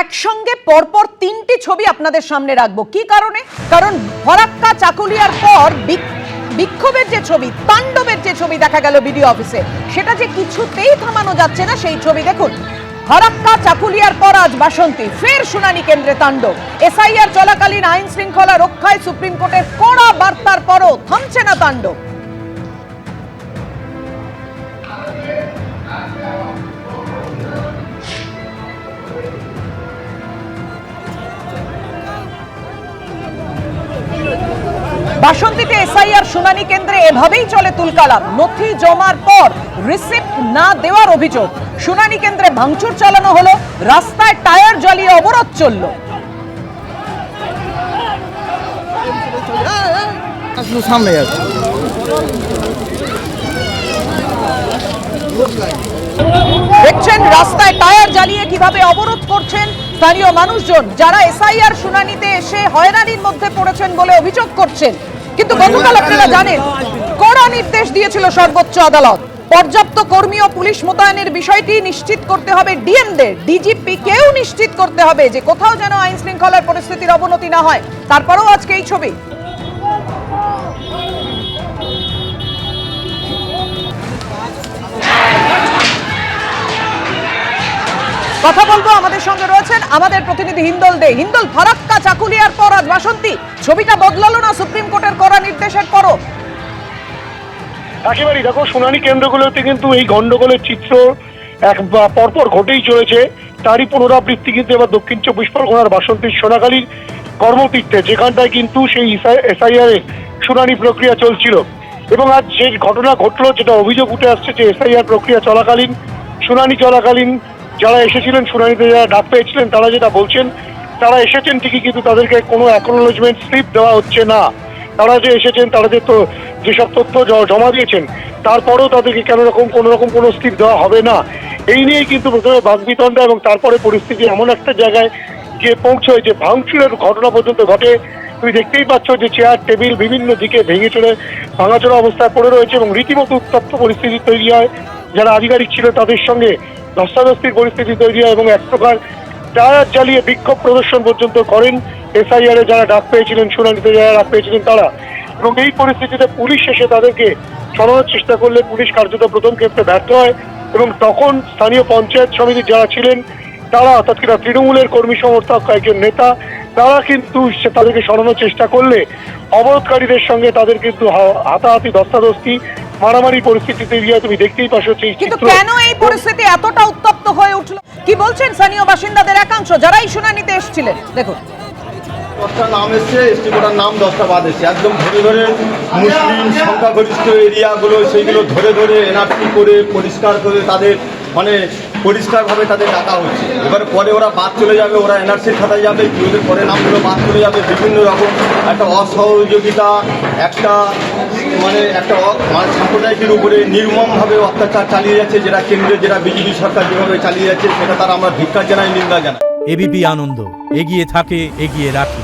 একসঙ্গে পরপর তিনটি ছবি আপনাদের সামনে রাখবো। কি কারণে? কারণ ফরাক্কা চাকুলিয়ার পর বিক্ষোভের যে ছবি, তাণ্ডবের যে ছবি দেখা গেল বিডিও অফিসে, সেটা যে কিছুতেই থামানো যাচ্ছে না। সেই ছবি দেখুন। ফরাক্কা চাকুলিয়ার পর আজ বাসন্তী, ফের শুনানি কেন্দ্রে তাণ্ডব। এসআইআর চলাকালীন আইন শৃঙ্খলা রক্ষায় সুপ্রিম কোর্টের কড়া বার্তার পরও থামছে না তাণ্ডব। বাসন্তীতে এসআইআর শুনানি কেন্দ্রে এভাবেই চলে তুলকালাম। নথি জমার পর রিসিপ্ট না দেওয়ার অভিযোগ। শুনানি কেন্দ্রে ভাঙচুর চালানো হলো, রাস্তায় টায়ার জ্বালিয়ে অবরোধ চলল। দেখছেন রাস্তায় টায়ার জ্বালিয়ে কিভাবে অবরোধ করছেন স্থানীয় মানুষজন, যারা এসআইআর শুনানিতে এসে হয়রানির মধ্যে পড়েছেন বলে অভিযোগ করছেন। কিন্তু গতকাল আপনারা জানেন, কড়া নির্দেশ দিয়েছিল সর্বোচ্চ আদালত। পর্যাপ্ত কর্মী ও পুলিশ মোতায়েনের বিষয়টি নিশ্চিত করতে হবে ডিএমদের, ডিজিপিকেও নিশ্চিত করতে হবে যে কোথাও যেন আইন শৃঙ্খলার পরিস্থিতির অবনতি না হয়। তারপরেও আজকে এই ছবি। কথা বলবো, আমাদের সঙ্গে রয়েছেন আমাদের প্রতিনিধি হিন্দল দে। হিন্দল, ফরাক্কা চাকুলিয়ার পর আজ বাসন্তী, ছবিটা বদলালো না সুপ্রিম কোর্টের কড়া নির্দেশের পরও? একেবারেই দেখো, শুনানি কেন্দ্রগুলোতে কিন্তু এই গন্ডগোলের চিত্র পরপর ঘটেই চলেছে। তারই পুনরাবৃত্তি কিন্তু এবার দক্ষিণ চব্বিশ পরগনার বাসন্তীর সোনাখালীর কর্মতীর্থে, যেখানটায় কিন্তু সেই এসআইআর এর শুনানি প্রক্রিয়া চলছিল। এবং আজ যে ঘটনা ঘটলো, যেটা অভিযোগ উঠে আসছে যে এসআইআর প্রক্রিয়া চলাকালীন, শুনানি চলাকালীন যারা এসেছিলেন, শুনানিতে যারা ডাক পেয়েছিলেন, তারা যেটা বলছেন, তারা এসেছেন ঠিকই, কিন্তু তাদেরকে কোনো অ্যাকনোলেজমেন্ট স্লিপ দেওয়া হচ্ছে না। তারা যে এসেছেন, তারা যে যেসব তথ্য জমা দিয়েছেন, তারপরেও তাদেরকে কোনো রকম কোনো স্লিপ দেওয়া হবে না। এই নিয়েই কিন্তু প্রথমে বাকবিতণ্ডা এবং তারপরে পরিস্থিতি এমন একটা জায়গায় গিয়ে পৌঁছয় যে ভাঙচুরের ঘটনা পর্যন্ত ঘটে। তুমি দেখতেই পাচ্ছ যে চেয়ার টেবিল বিভিন্ন দিকে ভেঙে চলে ভাঙাচোরা অবস্থায় পড়ে রয়েছে এবং রীতিমতো উত্তপ্ত পরিস্থিতি তৈরি হয়। যারা আধিকারিক ছিল তাদের সঙ্গে ধস্তাধস্তির পরিস্থিতি তৈরি হয় এবং এক প্রকার টায়ার জ্বালিয়ে বিক্ষোভ প্রদর্শন পর্যন্ত করেন এসআইআর এ যারা ডাক পেয়েছিলেন, শুনানিতে যারা ডাক পেয়েছিলেন তারা। এবং এই পরিস্থিতিতে পুলিশ এসে তাদেরকে সরানোর চেষ্টা করলে পুলিশ কার্যত প্রথম ক্ষেত্রে ব্যর্থ হয় এবং তখন স্থানীয় পঞ্চায়েত সমিতির যারা ছিলেন তারা, অর্থাৎ তৃণমূলের কর্মী সমর্থক কয়েকজন নেতা, তারা কিন্তু তাদেরকে সরানোর চেষ্টা করলে অবরোধকারীদের সঙ্গে তাদের কিন্তু হাতাহাতি, ধস্তাধস্তি, মারামারি পরিস্থিতি তৈরি হয়। তুমি দেখতেই পাচ্ছ। কিন্তু কেন এই পরিস্থিতি এতটা উত্তপ্ত হয়ে উঠলো, কি বলছেন স্থানীয় বাসিন্দাদের একাংশ যারা এই শুনানিতে এসেছিলেন? দেখুন, 10টা নাম এসছে, এসটি কোটার নাম 10টা বাদ এসছে। একদম ধরে ধরে মুসলিম সংখ্যাগরিষ্ঠ এরিয়াগুলো সেইগুলো ধরে ধরে এনআরসি করে পরিষ্কার করে তাদের মানে পরিষ্কারভাবে তাদের ডাকা হচ্ছে। এবার পরে ওরা বাদ চলে যাবে, ওরা এনআরসির খাতায় যাবে, কি ওদের পরে নামগুলো বাদ চলে যাবে। বিভিন্ন রকম একটা অসহযোগিতা, একটা মানে সাম্প্রদায়িকের উপরে নির্মমভাবে অত্যাচার চালিয়ে যাচ্ছে, যেটা কেন্দ্রের যেটা বিজেপি সরকার যেভাবে চালিয়ে যাচ্ছে, সেটা তারা আমরা ধিক্কার জানাই, নিন্দা জানাই। এবিপি আনন্দ, এগিয়ে থাকে, এগিয়ে রাখে।